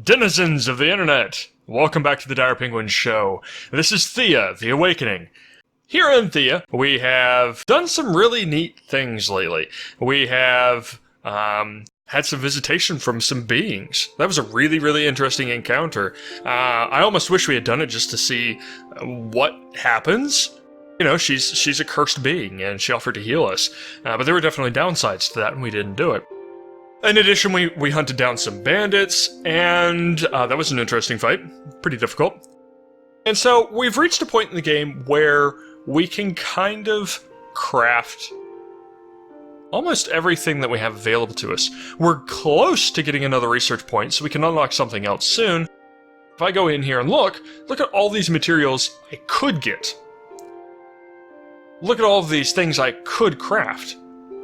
Denizens of the internet, welcome back to the Dire Penguin Show. This is Thea, the Awakening. Here in Thea, we have done some really neat things lately. We have had some visitation from some beings. That was a really interesting encounter. I almost wish we had done it just to see what happens. You know, she's a cursed being, and she offered to heal us. But there were definitely downsides to that, and we didn't do it. In addition, we hunted down some bandits, and that was an interesting fight. Pretty difficult. And so we've reached a point in the game where we can kind of craft almost everything that we have available to us. We're close to getting another research point, so we can unlock something else soon. If I go in here and look at all these materials I could get. Look at all of these things I could craft.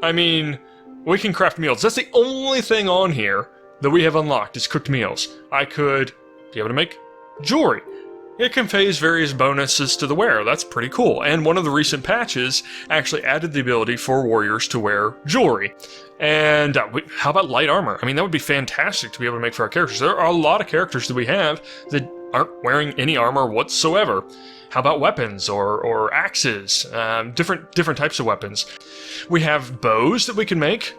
I mean, we can craft meals. That's the only thing on here that we have unlocked is cooked meals. I could be able to make jewelry. It conveys various bonuses to the wearer. That's pretty cool. And one of the recent patches actually added the ability for warriors to wear jewelry. And how about light armor? I mean, that would be fantastic to be able to make for our characters. There are a lot of characters that we have that aren't wearing any armor whatsoever. How about weapons or axes? Different types of weapons. We have bows that we can make.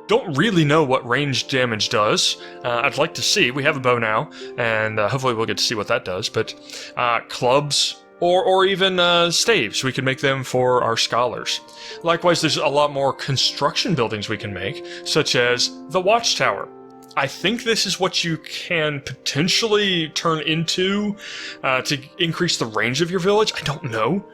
Don't really know what ranged damage does. I'd like to see. We have a bow now, and hopefully we'll get to see what that does. But clubs or even staves, we can make them for our scholars. Likewise, there's a lot more construction buildings we can make, such as the watchtower. I think this is what you can potentially turn into to increase the range of your village. I don't know.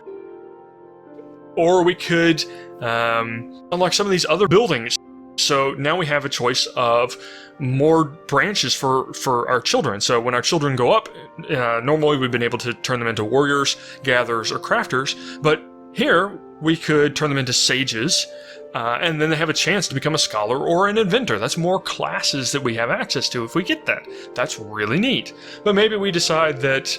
Or we could unlock some of these other buildings. So now we have a choice of more branches for our children. So when our children go up, normally we've been able to turn them into warriors, gatherers, or crafters. But here we could turn them into sages. And then they have a chance to become a scholar or an inventor. That's more classes that we have access to if we get that. That's really neat. But maybe we decide that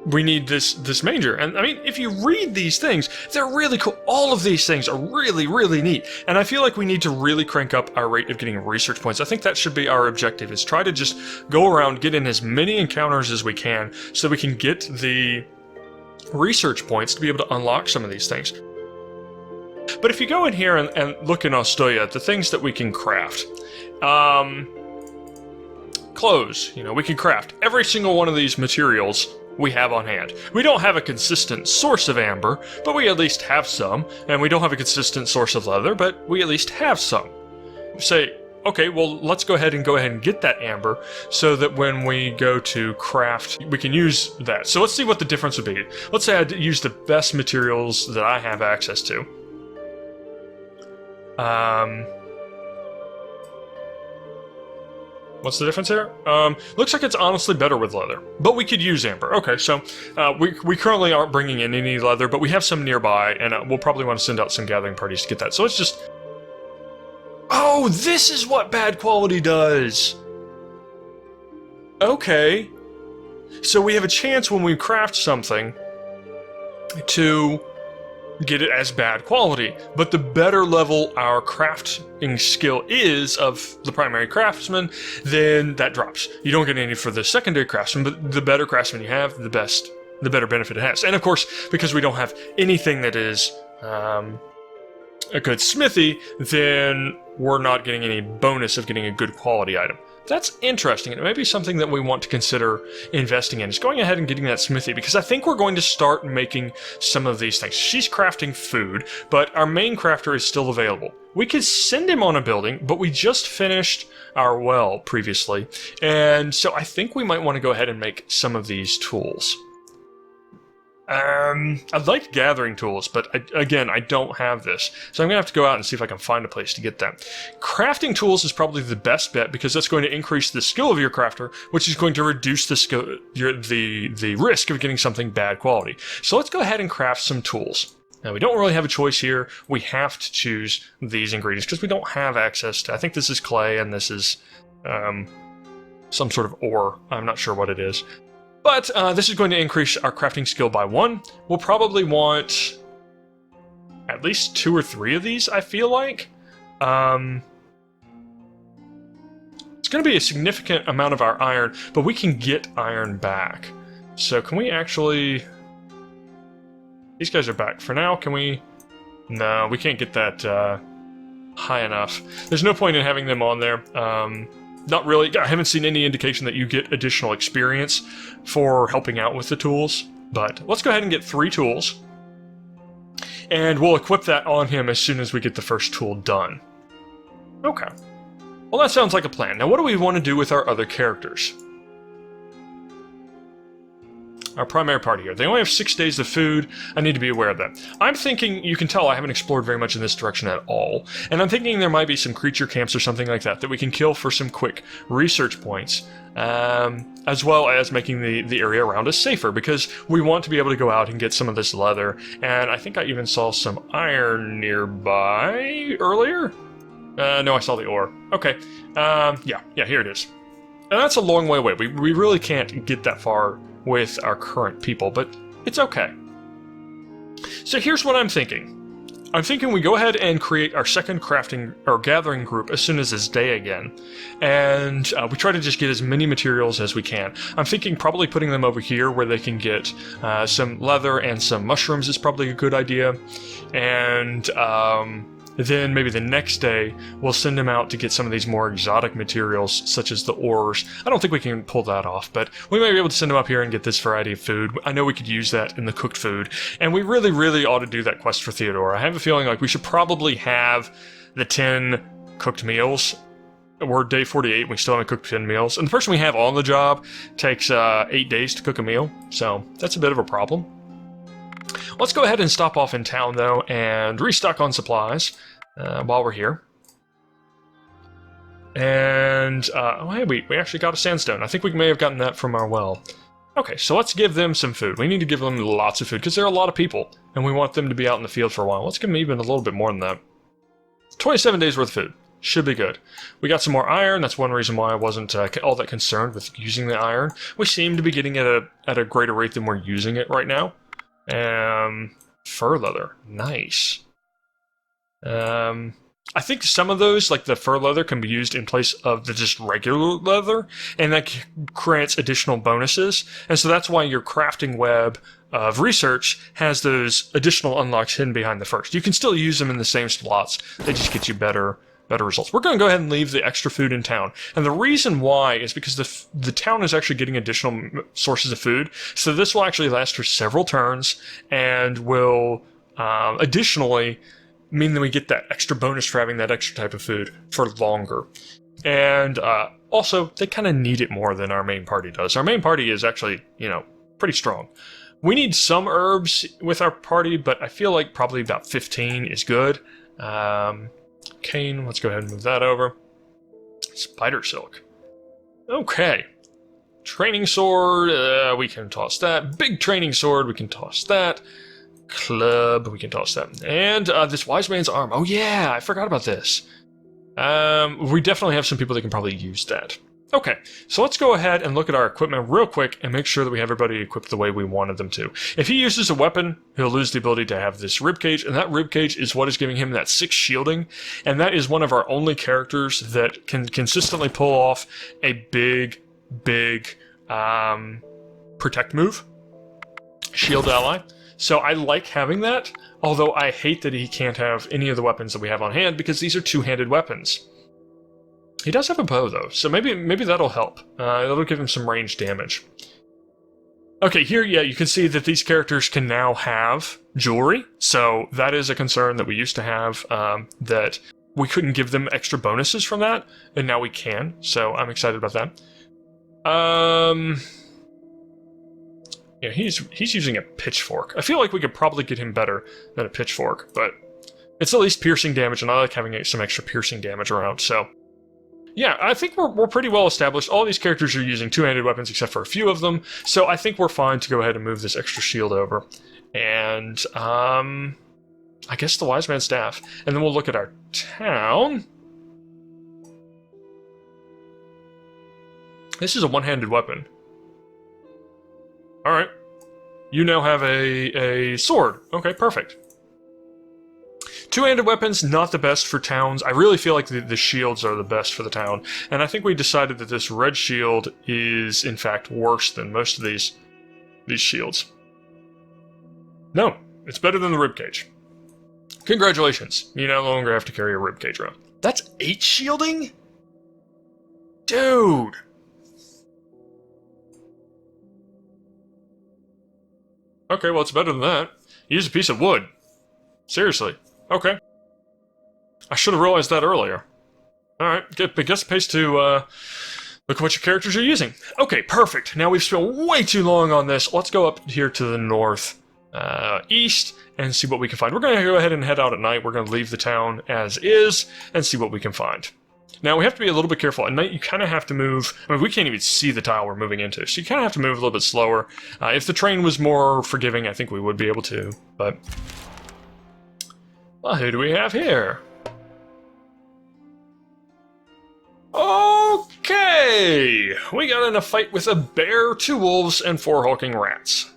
we need this major. And I mean, if you read these things, they're really cool. All of these things are really neat. And I feel like we need to really crank up our rate of getting research points. I think that should be our objective, is try to just go around, get in as many encounters as we can so we can get the research points to be able to unlock some of these things. But if you go in here and look in Australia at the things that we can craft, clothes, we can craft every single one of these materials we have on hand. We don't have a consistent source of amber, but we at least have some, and we don't have a consistent source of leather, but we at least have some. Say, okay, well, let's go ahead and get that amber so that when we go to craft, we can use that. So let's see what the difference would be. Let's say I use the best materials that I have access to. What's the difference here? Looks like it's honestly better with leather, but we could use amber. Okay, so we currently aren't bringing in any leather, but we have some nearby, and we'll probably want to send out some gathering parties to get that. So it's just... Oh, this is what bad quality does! Okay. So we have a chance when we craft something to get it as bad quality, but the better level our crafting skill is of the primary craftsman, then that drops. You don't get any for the secondary craftsman, but the better craftsman you have, the better benefit it has. And of course, because we don't have anything that is a good smithy, then we're not getting any bonus of getting a good quality item. That's interesting, and it may be something that we want to consider investing in, is going ahead and getting that smithy, because I think we're going to start making some of these things. She's crafting food, but our main crafter is still available. We could send him on a building, but we just finished our well previously, and so I think we might want to go ahead and make some of these tools. I'd like gathering tools, but again, I don't have this. So I'm going to have to go out and see if I can find a place to get them. Crafting tools is probably the best bet, because that's going to increase the skill of your crafter, which is going to reduce the skill, the risk of getting something bad quality. So let's go ahead and craft some tools. Now, we don't really have a choice here. We have to choose these ingredients because we don't have access to... I think this is clay and this is some sort of ore. I'm not sure what it is. But this is going to increase our crafting skill by 1. We'll probably want at least 2 or 3 of these, I feel like. It's going to be a significant amount of our iron, but we can get iron back. So can we actually... These guys are back. For now, can we... No, we can't get that high enough. There's no point in having them on there. Not really. I haven't seen any indication that you get additional experience for helping out with the tools. But let's go ahead and get 3 tools. And we'll equip that on him as soon as we get the first tool done. Okay. Well, that sounds like a plan. Now, what do we want to do with our other characters? Our primary party here. They only have 6 days of food. I need to be aware of that. I'm thinking, you can tell I haven't explored very much in this direction at all. And I'm thinking there might be some creature camps or something like that we can kill for some quick research points. As well as making the area around us safer, because we want to be able to go out and get some of this leather. And I think I even saw some iron nearby earlier. No, I saw the ore. Okay. Yeah, here it is. And that's a long way away. We really can't get that far with our current people, but it's okay. So here's what I'm thinking. I'm thinking we go ahead and create our second crafting or gathering group as soon as it's day again. And we try to just get as many materials as we can. I'm thinking probably putting them over here where they can get some leather and some mushrooms is probably a good idea. And then maybe the next day we'll send them out to get some of these more exotic materials such as the ores. I don't think we can pull that off, but we may be able to send them up here and get this variety of food. I know we could use that in the cooked food, and we really, really ought to do that quest for Theodora. I have a feeling like we should probably have the 10 cooked meals. We're day 48, and we still haven't cooked 10 meals. And the person we have on the job takes 8 days to cook a meal, so that's a bit of a problem. Let's go ahead and stop off in town, though, and restock on supplies while we're here. And, oh, hey, we actually got a sandstone. I think we may have gotten that from our well. Okay, so let's give them some food. We need to give them lots of food, because there are a lot of people, and we want them to be out in the field for a while. Let's give them even a little bit more than that. 27 days worth of food. Should be good. We got some more iron. That's one reason why I wasn't all that concerned with using the iron. We seem to be getting it at a greater rate than we're using it right now. Fur leather. Nice. I think some of those, like the fur leather, can be used in place of the just regular leather, and that grants additional bonuses. And so that's why your crafting web of research has those additional unlocks hidden behind the first. You can still use them in the same slots. They just get you better results. We're going to go ahead and leave the extra food in town. And the reason why is because the town is actually getting additional sources of food. So this will actually last for several turns and will additionally mean that we get that extra bonus for having that extra type of food for longer. And also, they kind of need it more than our main party does. Our main party is actually, pretty strong. We need some herbs with our party, but I feel like probably about 15 is good. Cane, let's go ahead and move that over. Spider silk. Okay. Training sword, we can toss that. Big training sword, we can toss that. Club, we can toss that. And this wise man's arm. Oh yeah, I forgot about this. We definitely have some people that can probably use that. Okay, so let's go ahead and look at our equipment real quick and make sure that we have everybody equipped the way we wanted them to. If he uses a weapon, he'll lose the ability to have this ribcage, and that ribcage is what is giving him that 6 shielding, and that is one of our only characters that can consistently pull off a big protect move. Shield ally. So I like having that, although I hate that he can't have any of the weapons that we have on hand because these are two-handed weapons. He does have a bow, though, so maybe that'll help. That'll give him some range damage. Okay, here, yeah, you can see that these characters can now have jewelry, so that is a concern that we used to have, that we couldn't give them extra bonuses from that, and now we can, so I'm excited about that. Yeah, he's using a pitchfork. I feel like we could probably get him better than a pitchfork, but it's at least piercing damage, and I like having some extra piercing damage around, so... Yeah, I think we're pretty well established. All these characters are using two-handed weapons except for a few of them, so I think we're fine to go ahead and move this extra shield over. And, I guess the Wise Man's Staff. And then we'll look at our town. This is a one-handed weapon. Alright. You now have a sword. Okay, perfect. Two-handed weapons, not the best for towns. I really feel like the shields are the best for the town. And I think we decided that this red shield is, in fact, worse than most of these shields. No, it's better than the ribcage. Congratulations, you no longer have to carry a ribcage around. That's 8 shielding? Dude! Okay, well, it's better than that. Use a piece of wood. Seriously. Okay. I should have realized that earlier. Alright, I guess it pays to look at what your characters are using. Okay, perfect. Now we've spent way too long on this. Let's go up here to the north east and see what we can find. We're going to go ahead and head out at night. We're going to leave the town as is and see what we can find. Now, we have to be a little bit careful. At night, you kind of have to move. I mean, we can't even see the tile we're moving into, so you kind of have to move a little bit slower. If the train was more forgiving, I think we would be able to, but... Well, who do we have here? Okay! We got in a fight with a bear, 2 wolves, and 4 hulking rats.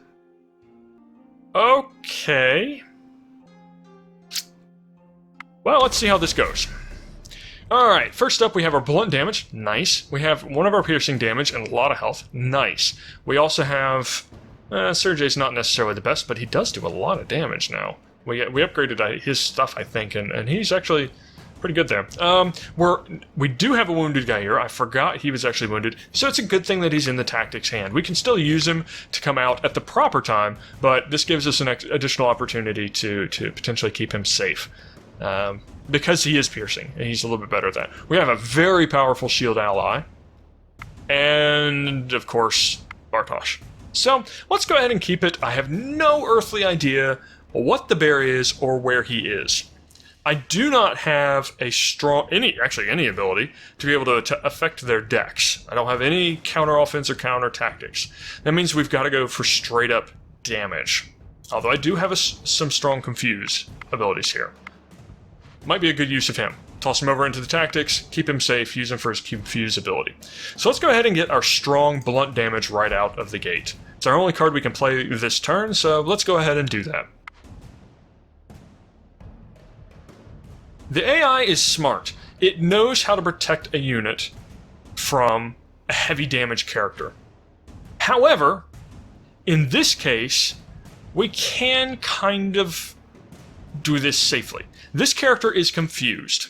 Okay. Well, let's see how this goes. Alright, first up we have our blunt damage. Nice. We have one of our piercing damage and a lot of health. Nice. We also have... Sergey's not necessarily the best, but he does do a lot of damage now. We upgraded his stuff, I think, and he's actually pretty good there. We do have a wounded guy here. I forgot he was actually wounded, so it's a good thing that he's in the tactics hand. We can still use him to come out at the proper time, but this gives us an additional opportunity to potentially keep him safe. Because he is piercing, and he's a little bit better at that. We have a very powerful shield ally, and, of course, Bartosz. So, let's go ahead and keep it. I have no earthly idea what the bear is or where he is. I do not have a any ability to be able to affect their decks. I don't have any counter offense or counter tactics. That means we've got to go for straight up damage. Although I do have some strong confuse abilities here. Might be a good use of him. Toss him over into the tactics, keep him safe, use him for his confuse ability. So let's go ahead and get our strong blunt damage right out of the gate. It's our only card we can play this turn, so let's go ahead and do that. The AI is smart. It knows how to protect a unit from a heavy damage character. However, in this case, we can kind of do this safely. This character is confused.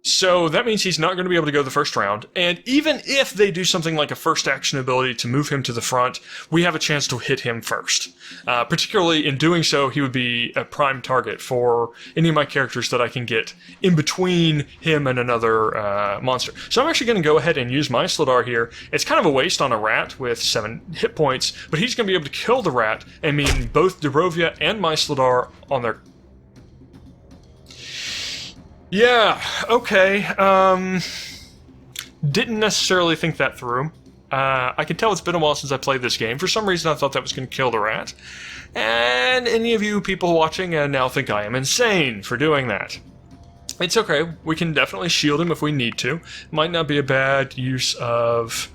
So that means he's not going to be able to go the first round, and even if they do something like a first action ability to move him to the front, we have a chance to hit him first. Particularly in doing so, he would be a prime target for any of my characters that I can get in between him and another monster. So I'm actually going to go ahead and use my Sladar here. It's kind of a waste on a rat with 7 hit points, but he's going to be able to kill the rat and mean both Dobrovia and my Sladar on their... Yeah, okay, didn't necessarily think that through. I can tell it's been a while since I played this game. For some reason I thought that was going to kill the rat. And any of you people watching now think I am insane for doing that. It's okay, we can definitely shield him if we need to. Might not be a bad use of...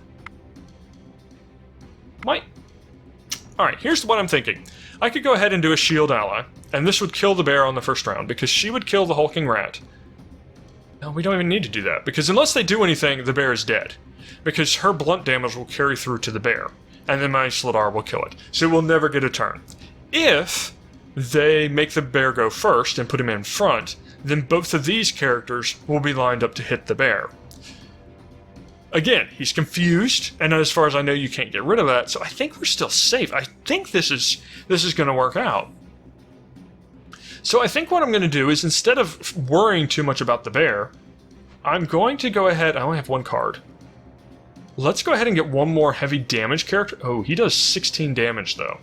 Alright, here's what I'm thinking. I could go ahead and do a shield ally, and this would kill the bear on the first round, because she would kill the hulking rat. No, we don't even need to do that, because unless they do anything, the bear is dead. Because her blunt damage will carry through to the bear, and then my Sladar will kill it. So it will never get a turn. If they make the bear go first and put him in front, then both of these characters will be lined up to hit the bear. Again, he's confused, and as far as I know, you can't get rid of that, so I think we're still safe. I think this is going to work out. So I think what I'm going to do is, instead of worrying too much about the bear, I'm going to go ahead... I only have 1 card. Let's go ahead and get one more heavy damage character. Oh, he does 16 damage, though.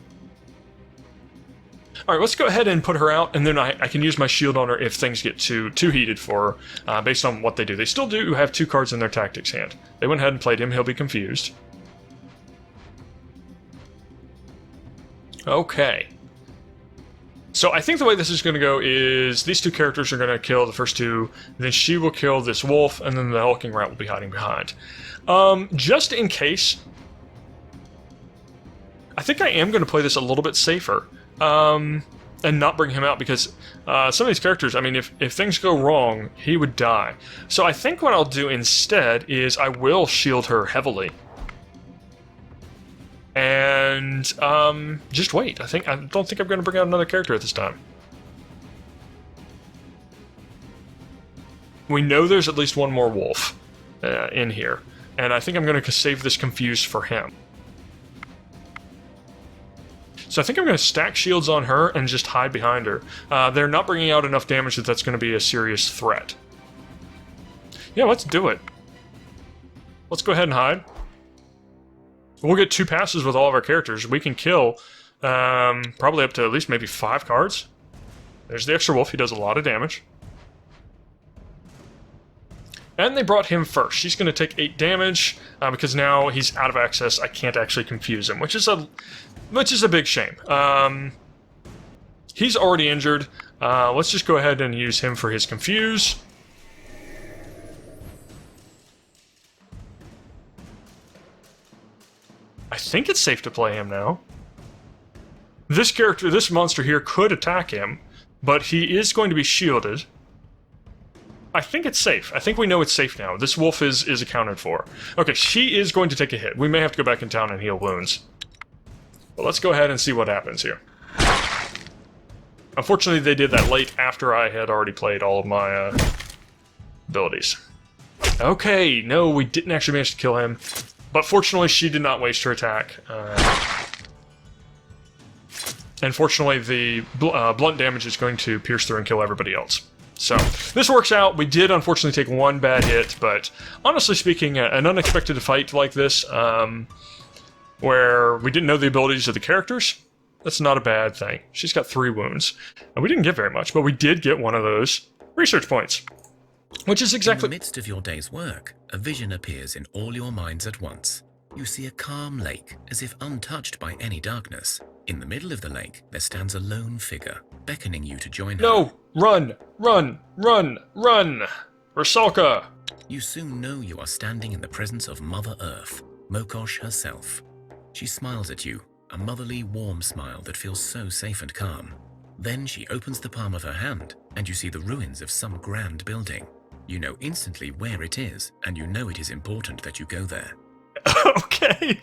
Alright, let's go ahead and put her out, and then I can use my shield on her if things get too heated for her, based on what they do. They still do have 2 cards in their tactics hand. They went ahead and played him. He'll be confused. Okay. So I think the way this is going to go is these 2 characters are going to kill the first 2, then she will kill this wolf, and then the hulking rat will be hiding behind. Just in case, I think I am going to play this a little bit safer. and not bring him out, because some of these characters, I mean, if things go wrong, he would die. So I think what I'll do instead is I will shield her heavily. And just wait. I don't think I'm going to bring out another character at this time. We know there's at least one more wolf in here, and I think I'm going to save this confused for him. So I think I'm going to stack shields on her and just hide behind her. They're not bringing out enough damage that that's going to be a serious threat. Yeah, let's do it. Let's go ahead and hide. We'll get 2 passes with all of our characters. We can kill probably up to at least maybe 5 cards. There's the extra wolf. He does a lot of damage. And they brought him first. She's going to take 8 damage because now he's out of access. I can't actually confuse him, which is a big shame. He's already injured. Let's just go ahead and use him for his confuse. I think it's safe to play him now. This character, this monster here, could attack him, but he is going to be shielded. I think it's safe. I think we know it's safe now. This wolf is accounted for. Okay, she is going to take a hit. We may have to go back in town and heal wounds. But let's go ahead and see what happens here. Unfortunately, they did that late after I had already played all of my abilities. Okay, no, we didn't actually manage to kill him. But fortunately, she did not waste her attack. And fortunately, the blunt damage is going to pierce through and kill everybody else. So, this works out. We did unfortunately take 1 bad hit, but honestly speaking, an unexpected fight like this, where we didn't know the abilities of the characters, that's not a bad thing. She's got 3 wounds. And we didn't get very much, but we did get one of those research points. Which is exactly... In the midst of your day's work, a vision appears in all your minds at once. You see a calm lake, as if untouched by any darkness. In the middle of the lake, there stands a lone figure, beckoning you to join her. No! Run! Run! Run! Run! Rasulka! You soon know you are standing in the presence of Mother Earth, Mokosh herself. She smiles at you, a motherly, warm smile that feels so safe and calm. Then she opens the palm of her hand, and you see the ruins of some grand building. You know instantly where it is, and you know it is important that you go there. Okay.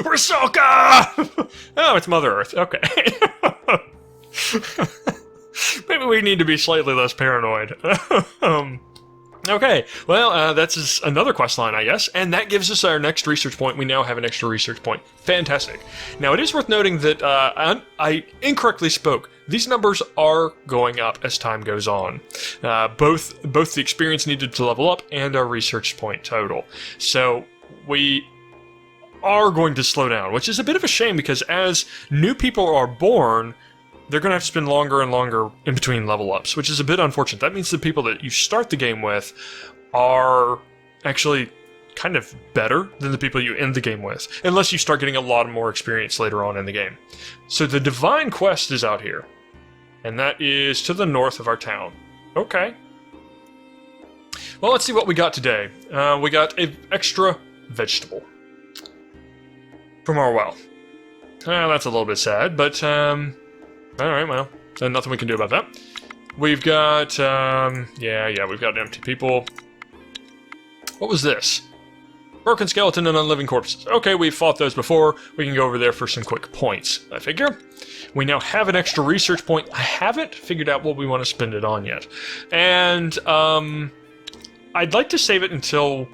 Rasulka! Oh, it's Mother Earth. Okay. Maybe we need to be slightly less paranoid. Okay, well, that's another quest line, I guess, and that gives us our next research point. We now have an extra research point. Fantastic. Now, it is worth noting that I incorrectly spoke. These numbers are going up as time goes on. Both the experience needed to level up and our research point total. So, we are going to slow down, which is a bit of a shame because as new people are born, they're going to have to spend longer and longer in between level ups, which is a bit unfortunate. That means the people that you start the game with are actually kind of better than the people you end the game with, unless you start getting a lot more experience later on in the game. So the Divine Quest is out here, and that is to the north of our town. Okay. Well, let's see what we got today. We got an extra vegetable from our well. That's a little bit sad, but alright, well, there's nothing we can do about that. We've got, we've got empty people. What was this? Broken skeleton and unliving corpses. Okay, we've fought those before. We can go over there for some quick points, I figure. We now have an extra research point. I haven't figured out what we want to spend it on yet. And, I'd like to save it until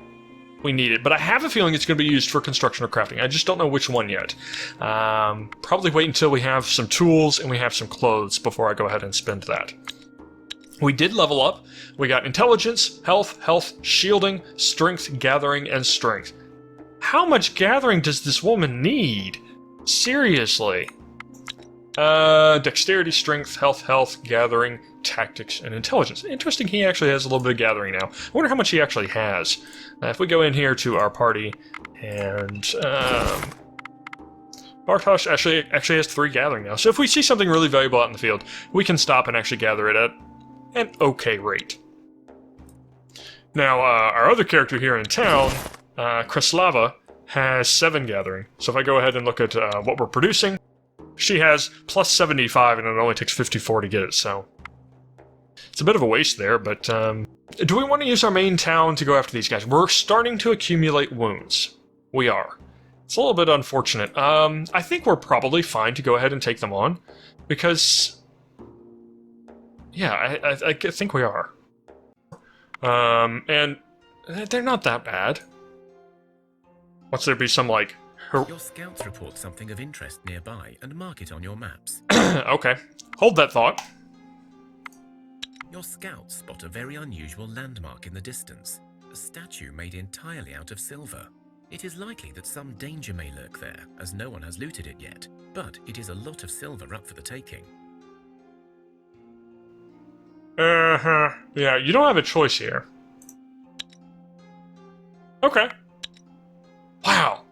we need it, but I have a feeling it's going to be used for construction or crafting. I just don't know which one yet. Probably wait until we have some tools and we have some clothes before I go ahead and spend that. We did level up. We got intelligence, health, shielding, strength, gathering, and strength. How much gathering does this woman need? Seriously. Dexterity, strength, health, gathering, tactics, and intelligence. Interesting, he actually has a little bit of gathering now. I wonder how much he actually has. If we go in here to our party, and Bartosz actually has 3 gathering now. So if we see something really valuable out in the field, we can stop and actually gather it at an okay rate. Now, our other character here in town, Kreslava, has 7 gathering. So if I go ahead and look at what we're producing, She has plus 75 and it only takes 54 to get it, so... It's a bit of a waste there, but do we want to use our main town to go after these guys? We're starting to accumulate wounds. We are. It's a little bit unfortunate. I think we're probably fine to go ahead and take them on, because... Yeah, I think we are. And they're not that bad. Once there be some, like... Your scouts report something of interest nearby and mark it on your maps. Okay. Hold that thought. Your scouts spot a very unusual landmark in the distance. A statue made entirely out of silver. It is likely that some danger may lurk there, as no one has looted it yet. But it is a lot of silver up for the taking. Yeah, you don't have a choice here. Okay. Wow.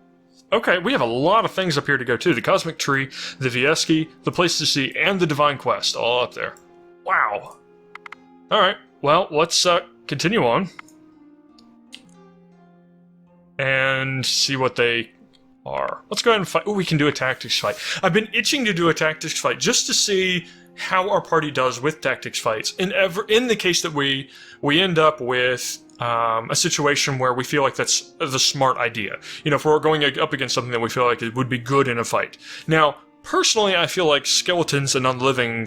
Okay, we have a lot of things up here to go to. The Cosmic Tree, the Vieski, the Place to See, and the Divine Quest, all up there. Wow. Alright, well, let's continue on. And see what they are. Let's go ahead and fight. Oh, we can do a tactics fight. I've been itching to do a tactics fight just to see how our party does with tactics fights. In the case that we end up with a situation where we feel like that's the smart idea. You know, if we're going up against something that we feel like it would be good in a fight. Now, personally, I feel like skeletons and unliving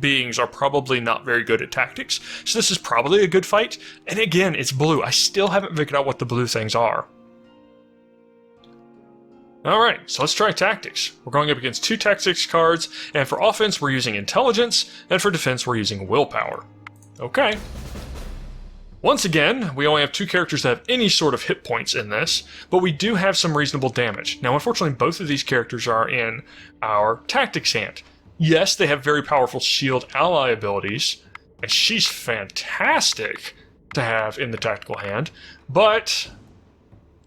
beings are probably not very good at tactics, so this is probably a good fight. And again, it's blue. I still haven't figured out what the blue things are. Alright, so let's try tactics. We're going up against 2 tactics cards, and for offense we're using intelligence, and for defense we're using willpower. Okay. Once again, we only have 2 characters that have any sort of hit points in this, but we do have some reasonable damage. Now, unfortunately, both of these characters are in our tactics hand. Yes, they have very powerful shield ally abilities, and she's fantastic to have in the tactical hand, but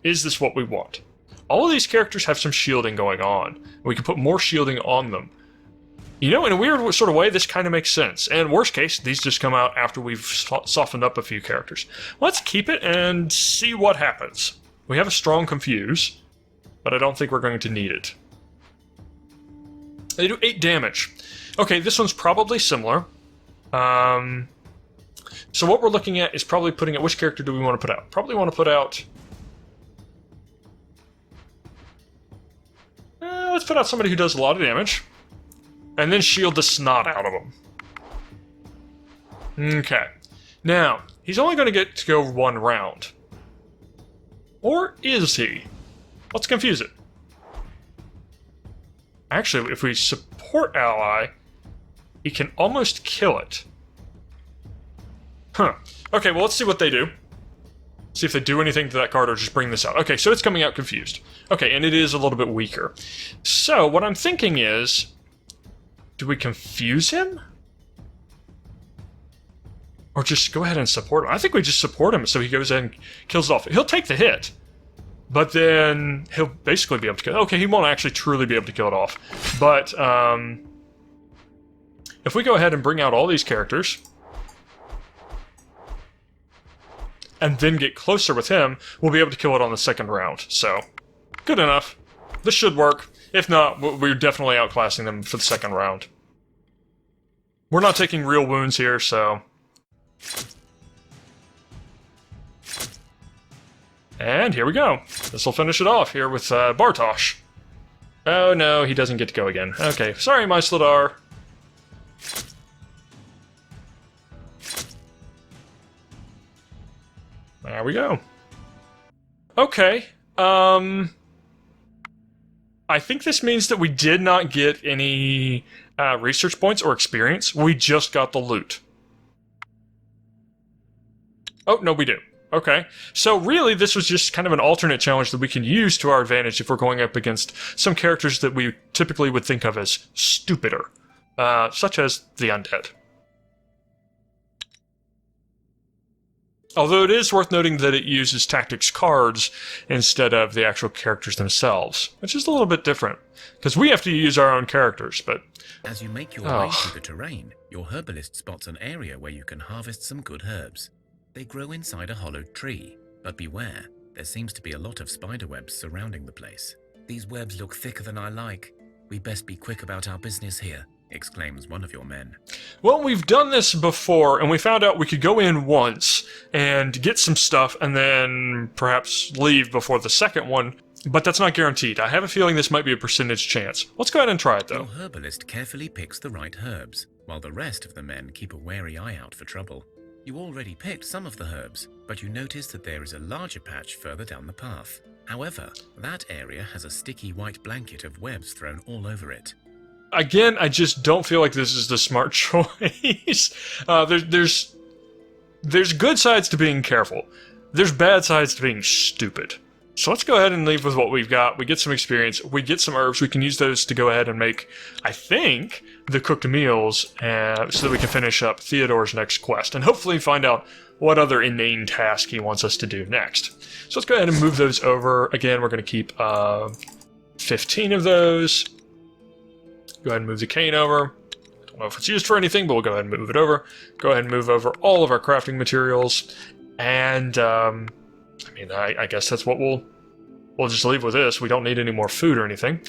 is this what we want? All of these characters have some shielding going on. We can put more shielding on them. You know, in a weird sort of way, this kind of makes sense. And worst case, these just come out after we've softened up a few characters. Let's keep it and see what happens. We have a strong Confuse, but I don't think we're going to need it. They do 8 damage. Okay, this one's probably similar. So what we're looking at is probably putting out... Which character do we want to put out? Probably want to put out... let's put out somebody who does a lot of damage. And then shield the snot out of them. Okay. Now, he's only going to get to go 1 round. Or is he? Let's confuse it. Actually, if we support ally, he can almost kill it. Huh. Okay, well, let's see what they do. See if they do anything to that card or just bring this out. Okay, so it's coming out confused. Okay, and it is a little bit weaker. So, what I'm thinking is... Do we confuse him? Or just go ahead and support him? I think we just support him so he goes in and kills it off. He'll take the hit. But then he'll basically be able to kill it. Okay, he won't actually truly be able to kill it off. But, if we go ahead and bring out all these characters... and then get closer with him, we'll be able to kill it on the 2nd round. So, good enough. This should work. If not, we're definitely outclassing them for the 2nd round. We're not taking real wounds here, so... And here we go. This will finish it off here with Bartosz. Oh no, he doesn't get to go again. Okay, sorry, my Sladar. There we go. Okay, I think this means that we did not get any research points or experience. We just got the loot. Oh, no, we do. Okay, so really this was just kind of an alternate challenge that we can use to our advantage if we're going up against some characters that we typically would think of as stupider, such as the undead. Although it is worth noting that it uses tactics cards instead of the actual characters themselves, which is a little bit different, because we have to use our own characters, but... As you make your way through the terrain, your herbalist spots an area where you can harvest some good herbs. They grow inside a hollowed tree, but beware, there seems to be a lot of spider webs surrounding the place. These webs look thicker than I like. We best be quick about our business here, exclaims one of your men. Well, we've done this before, and we found out we could go in once and get some stuff and then perhaps leave before the second one, but that's not guaranteed. I have a feeling this might be a percentage chance. Let's go ahead and try it, though. Your herbalist carefully picks the right herbs, while the rest of the men keep a wary eye out for trouble. You already picked some of the herbs, but you notice that there is a larger patch further down the path. However, that area has a sticky white blanket of webs thrown all over it. Again, I just don't feel like this is the smart choice. There's good sides to being careful. There's bad sides to being stupid. So let's go ahead and leave with what we've got. We get some experience. We get some herbs. We can use those to go ahead and make, I think, the cooked meals so that we can finish up Theodore's next quest and hopefully find out what other inane task he wants us to do next. So let's go ahead and move those over. Again, we're going to keep 15 of those. Go ahead and move the cane over. I don't know if it's used for anything, but we'll go ahead and move it over. Go ahead and move over all of our crafting materials. And, I guess that's what we'll just leave with this. We don't need any more food or anything.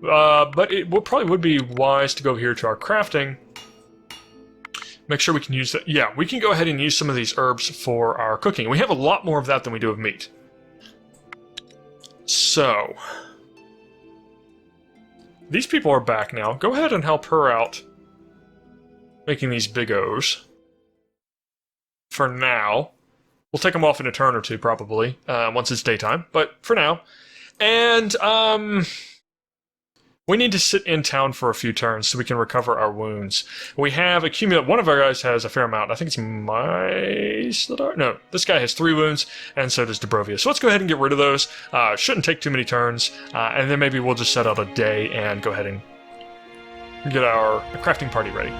But it probably would be wise to go here to our crafting. Make sure we can use that. Yeah, we can go ahead and use some of these herbs for our cooking. We have a lot more of that than we do of meat. So, these people are back now. Go ahead and help her out making these big O's. For now. We'll take them off in a turn or two, probably, once it's daytime. But for now. And, we need to sit in town for a few turns so we can recover our wounds. We have accumulated... One of our guys has a fair amount. I think it's No, this guy has 3 wounds, and so does Dubrovia. So let's go ahead and get rid of those. Shouldn't take too many turns. And then maybe we'll just set out a day and go ahead and get our crafting party ready.